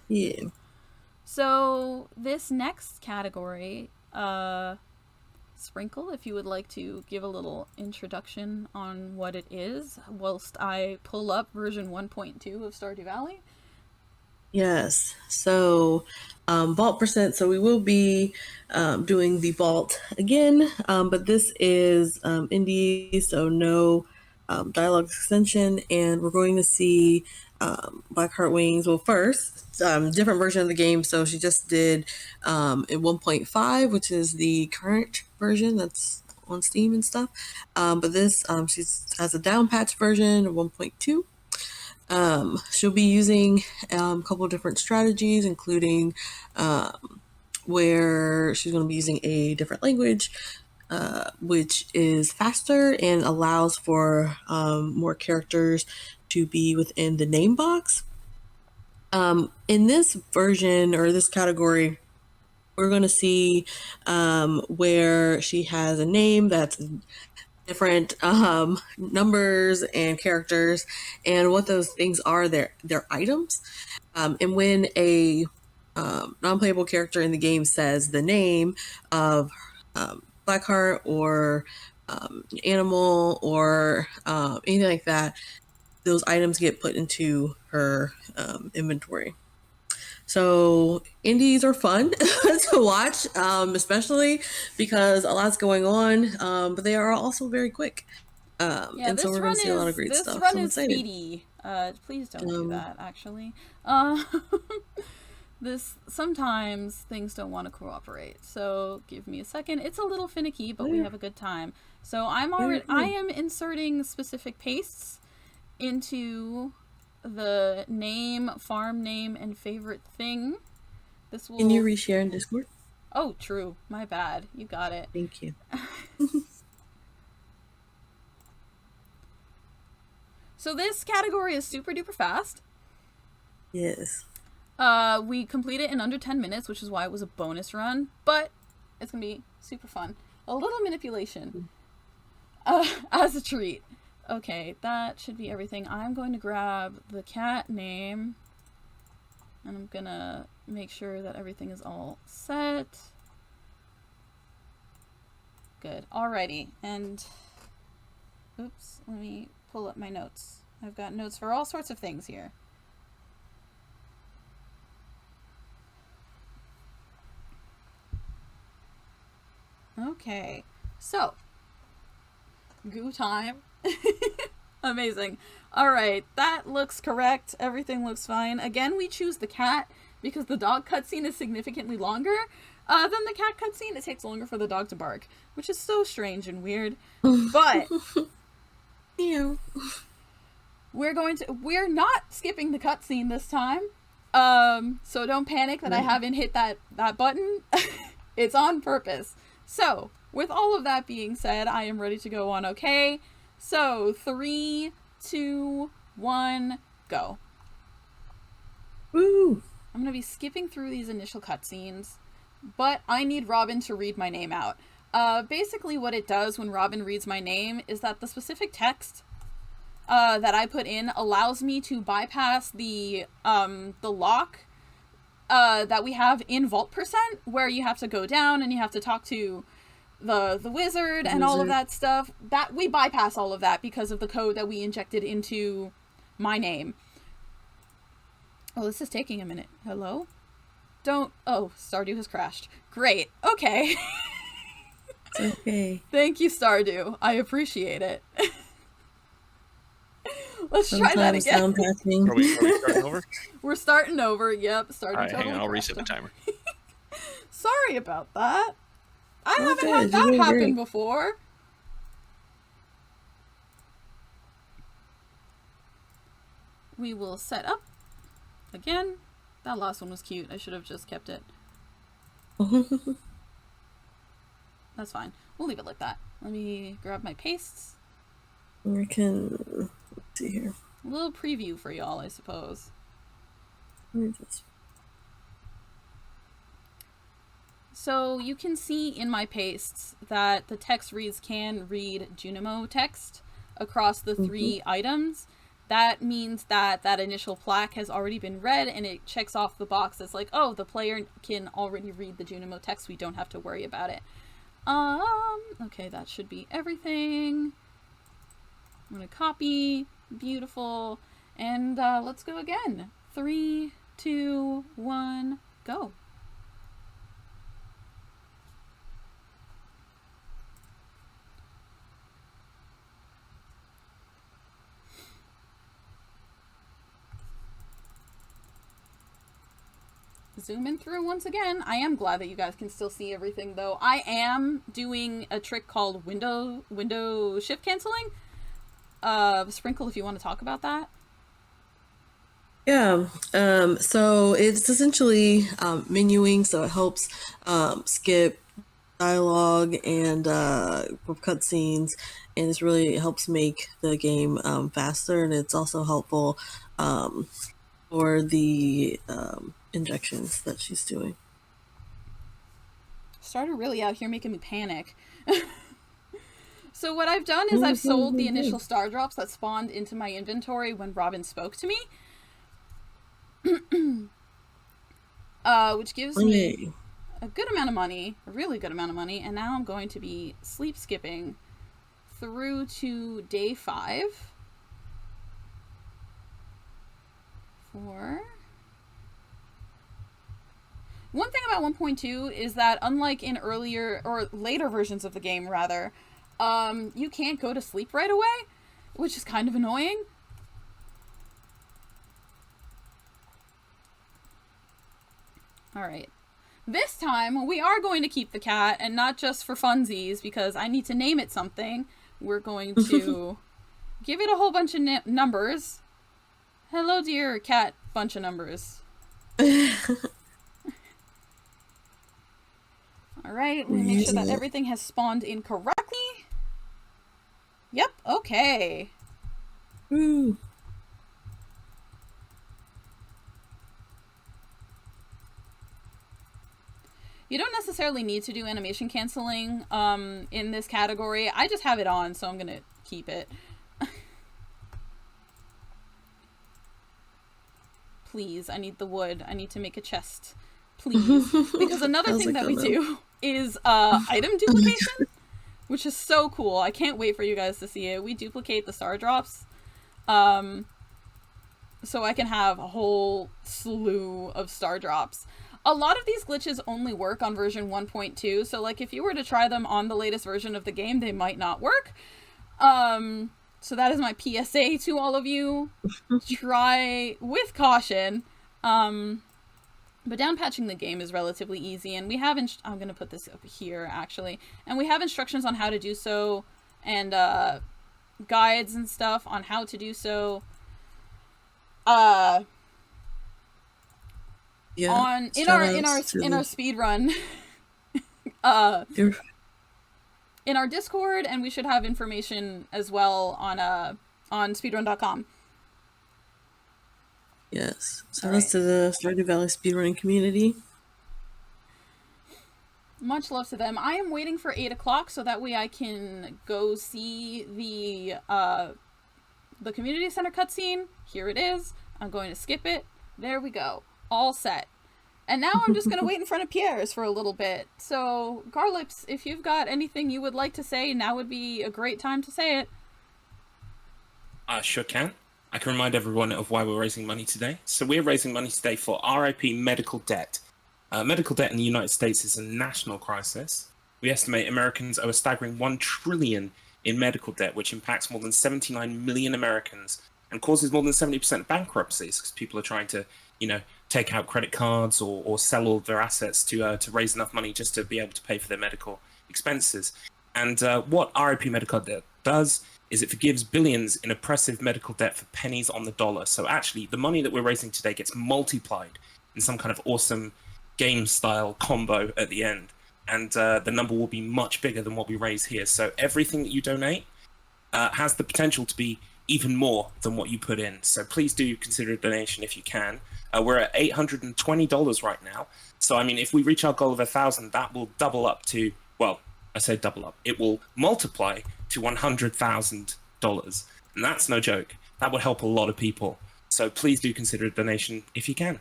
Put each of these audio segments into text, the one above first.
Yeah. So this next category, Sprinkle, if you would like to give a little introduction on what it is, whilst I pull up version 1.2 of Stardew Valley. Yes. So, vault percent. So we will be doing the vault again, but this is NDE, so no dialogue extension, and we're going to see Blackheart Wings. Well, first, different version of the game. So she just did in 1.5, which is the current version that's on Steam and stuff. But this she has a down patch version of 1.2. She'll be using a couple of different strategies, including where she's going to be using a different language, which is faster and allows for more characters to be within the name box. In this version or this category, we're going to see where she has a name that's different numbers and characters, and what those things are. They're items, and when a non-playable character in the game says the name of Blackheart or animal or anything like that, those items get put into her inventory. So indies are fun to watch, especially because a lot's going on, but they are also very quick. Yeah, And so this we're going run to see a lot of is great this stuff. run So I'm is excited. speedy. Please don't do Um, that. Actually, uh, this sometimes things don't want to cooperate. So give me a second. It's a little finicky, but we they're, have a good time. So they're I good. am inserting specific pastes into the name, farm name, and favorite thing. This Can you will. reshare in Discord? Oh, true. My bad. You got it. Thank you. So this category is super duper fast. Yes. We complete it in under 10 minutes, which is why it was a bonus run, but it's gonna be super fun. A little manipulation as a treat. Okay, that should be everything. I'm going to grab the cat name, and I'm gonna make sure that everything is all set. Good. Alrighty, and oops, let me pull up my notes. I've got notes for all sorts of things here. Okay, so goo time. Amazing. Alright, that looks correct. Everything looks fine. Again, we choose the cat because the dog cutscene is significantly longer than the cat cutscene. It takes longer for the dog to bark, which is so strange and weird. But Yeah. we're not skipping the cutscene this time. So don't panic that I haven't hit that button. It's on purpose. So, with all of that being said, I am ready to go on. Okay. So, 3, 2, 1, go. Woo. I'm gonna be skipping through these initial cutscenes, but I need Robin to read my name out. Basically, what it does when Robin reads my name is that the specific text that I put in allows me to bypass the lock that we have in Vault Percent, where you have to go down and you have to talk to the wizard and all of that stuff. That we bypass all of that because of the code that we injected into my name. Oh, this is taking a minute. Hello? Don't. Oh, Stardew has crashed. Great. Okay. It's okay. Thank you, Stardew. I appreciate it. Let's try that Sometimes again. sound patching. Are we starting over? We're starting over. Yep, Stardew. All right, totally hang on. I'll crashed reset the timer. Sorry about that. I All haven't good. had You're that doing happen great. before. We will set up again. That last one was cute. I should have just kept it. That's fine. We'll leave it like that. Let me grab my pastes. We can let's see here. A little preview for y'all, I suppose. Let me just. So you can see in my pastes that the text reads can read Junimo text across the 3 items. that means that that initial plaque has already been read, and it checks off the box that's like, oh, the player can already read the Junimo text. We don't have to worry about it. Okay, that should be everything. I'm gonna copy. Beautiful. And let's go again. 3, 2, 1, go. Zoom in through once again. I am glad that you guys can still see everything, though. I am doing a trick called window shift canceling. Sprinkle, if you want to talk about that. Yeah. So it's essentially menuing, so it helps skip dialogue and cutscenes, and it really helps make the game faster. And it's also helpful for the injections that she's doing. Started really out here making me panic. So what I've done is I've sold the initial star drops that spawned into my inventory when Robin spoke to me. Which gives me a good amount of money, a really good amount of money, and now I'm going to be sleep skipping through to day 5 for... One thing about 1.2 is that unlike in earlier or later versions of the game, rather, you can't go to sleep right away, which is kind of annoying. Alright. This time, we are going to keep the cat, and not just for funsies, because I need to name it something. We're going to give it a whole bunch of numbers. Hello, dear cat, bunch of numbers. Alright, let me make sure that everything has spawned in correctly. Yep, okay. Ooh. You don't necessarily need to do animation canceling in this category. I just have it on, so I'm going to keep it. Please, I need the wood. I need to make a chest. Please. Because another thing that we do is item duplication, which is so cool. I can't wait for you guys to see it. We duplicate the star drops so I can have a whole slew of star drops. A lot of these glitches only work on version 1.2, so like if you were to try them on the latest version of the game, they might not work. So that is my PSA to all of you. Try with caution. But downpatching the game is relatively easy, and we have I'm going to put this up here, actually. And we have instructions on how to do so, and guides and stuff on how to do so. Yeah, in our speed run in our Discord, and we should have information as well on speedrun.com. Yes. Shout out to the Stardew Valley speedrunning community. Much love to them. I am waiting for 8 o'clock so that way I can go see the community center cutscene. Here it is. I'm going to skip it. There we go. All set. And now I'm just going to wait in front of Pierre's for a little bit. So, Garlips, if you've got anything you would like to say, now would be a great time to say it. I sure can. I can remind everyone of why we're raising money today. So we're raising money today for RIP medical debt. Medical debt in the United States is a national crisis. We estimate Americans owe a staggering $1 trillion in medical debt, which impacts more than 79 million Americans and causes more than 70% bankruptcies because people are trying to, take out credit cards or sell all their assets to raise enough money just to be able to pay for their medical expenses. And what RIP medical debt does is it forgives billions in oppressive medical debt for pennies on the dollar. So actually, the money that we're raising today gets multiplied in some kind of awesome game-style combo at the end. And the number will be much bigger than what we raise here. So everything that you donate has the potential to be even more than what you put in. So please do consider a donation if you can. We're at $820 right now. So, I mean, if we reach our goal of 1,000, that will double up to, well, I say double up. It will multiply to $100,000. And that's no joke. That would help a lot of people. So please do consider a donation if you can.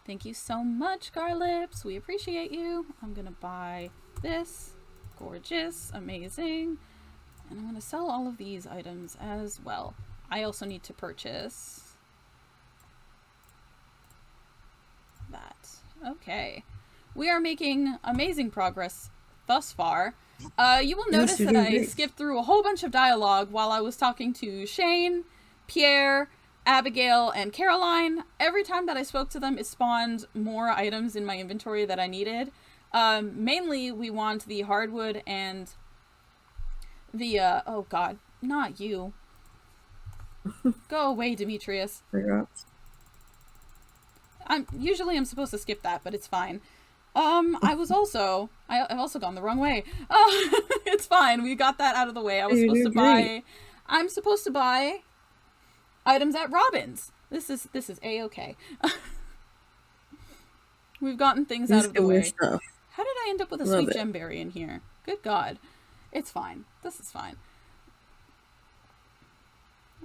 Thank you so much, Garlips. We appreciate you. I'm gonna buy this. Gorgeous, amazing. And I'm gonna sell all of these items as well. I also need to purchase that. Okay. We are making amazing progress thus far. You will notice that I skipped through a whole bunch of dialogue while I was talking to Shane, Pierre, Abigail, and Caroline. Every time that I spoke to them, it spawned more items in my inventory that I needed. Mainly, we want the hardwood and the, oh god, not you. Go away, Demetrius. Usually I'm supposed to skip that, but it's fine. I've also gone the wrong way. It's fine. We got that out of the way. I'm supposed to buy items at Robin's. This is A-okay. We've gotten things out of the way. How did I end up with a sweet gemberry in here? Good God. It's fine. This is fine.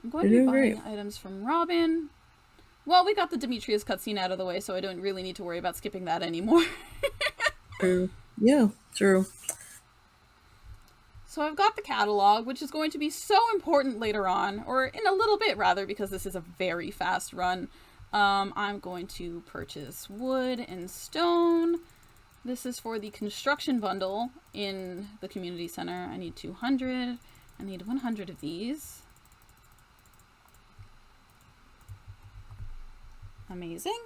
I'm going to be buying items from Robin. Well, we got the Demetrius cutscene out of the way, so I don't really need to worry about skipping that anymore. True. Yeah, true. So I've got the catalog, which is going to be so important later on, or in a little bit rather, because this is a very fast run. I'm going to purchase wood and stone. This is for the construction bundle in the community center. I need 200. I need 100 of these. Amazing.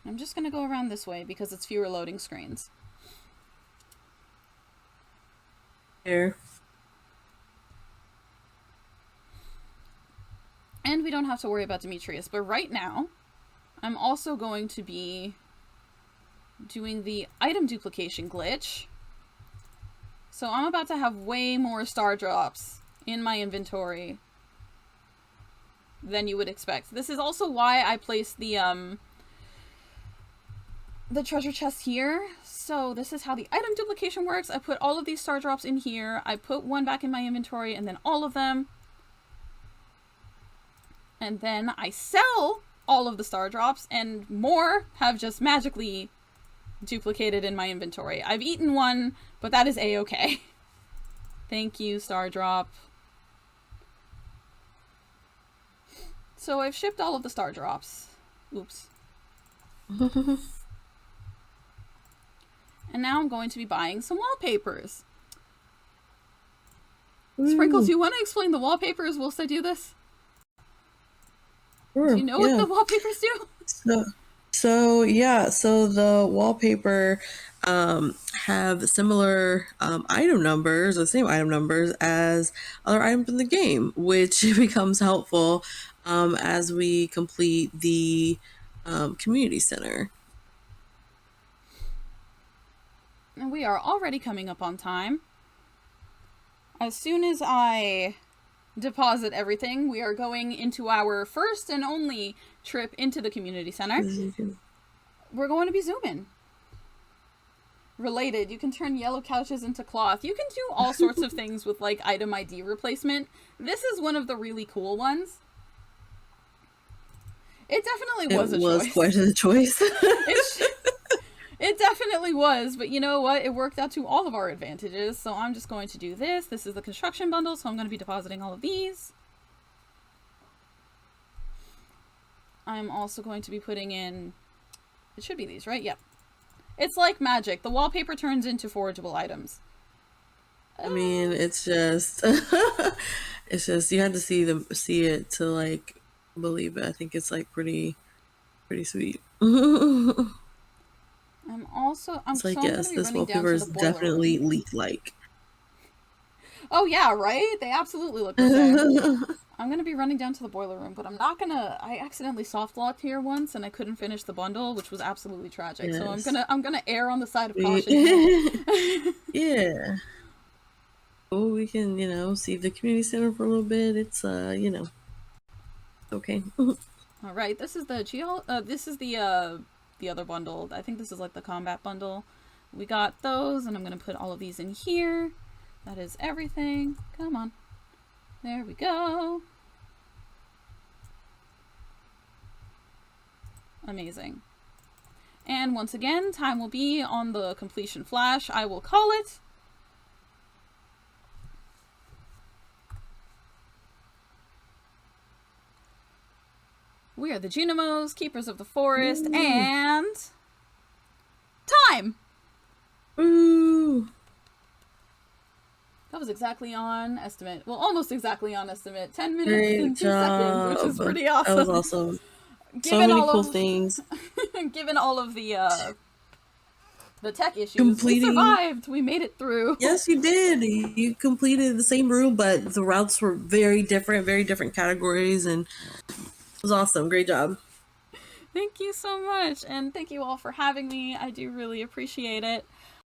I'm just going to go around this way because it's fewer loading screens. Here. And we don't have to worry about Demetrius, but right now, I'm also going to be doing the item duplication glitch. So I'm about to have way more star drops in my inventory than you would expect. This is also why I placed the treasure chest here. So this is how the item duplication works. I put all of these star drops in here. I put one back in my inventory and then all of them. And then I sell all of the star drops and more have just magically duplicated in my inventory. I've eaten one, but that is a-okay. Thank you, star drop. So I've shipped all of the star drops. Oops. And now I'm going to be buying some wallpapers. Sprinkles, you want to explain the wallpapers whilst I do this? Sure, do you know what the wallpapers do? So the wallpaper have similar item numbers, the same item numbers as other items in the game, which becomes helpful as we complete the community center. And we are already coming up on time. As soon as I deposit everything, we are going into our first and only trip into the community center. We're going to be zooming. Related, you can turn yellow couches into cloth. You can do all sorts of things with like item ID replacement. This is one of the really cool ones. It definitely was a choice. It was quite a choice. It definitely was, but you know what? It worked out to all of our advantages, so I'm just going to do this. This is the construction bundle, so I'm going to be depositing all of these. I'm also going to be putting in... It should be these, right? Yep. It's like magic. The wallpaper turns into forgeable items. I mean, it's just... it's just, you have to see it to, like, believe it. I think it's, like, pretty sweet. It's like, yes, this wallpaper is definitely leak-like. Oh yeah, right? They absolutely look the same. I'm gonna be running down to the boiler room, but I'm not gonna... I accidentally soft-locked here once, and I couldn't finish the bundle, which was absolutely tragic. Yes. So I'm gonna err on the side of caution. Yeah. Oh, we can, see the community center for a little bit. It's, okay. All right, this is the other bundle. I think this is like the combat bundle. We got those, and I'm gonna put all of these in here. That is everything. Come on. There we go. Amazing. And once again, time will be on the completion flash. I will call it. We are the Junimos, Keepers of the Forest, and time! Ooh. That was exactly on estimate. Well, almost exactly on estimate. 10 minutes Great and 2 job. seconds, which is pretty awesome. That was awesome. So Given many all cool of, things. given all of the tech issues, Completing. we survived. We made it through. Yes, you did. You completed the same room, but the routes were very different categories, and it was awesome. Great job. Thank you so much, and thank you all for having me. I do really appreciate it.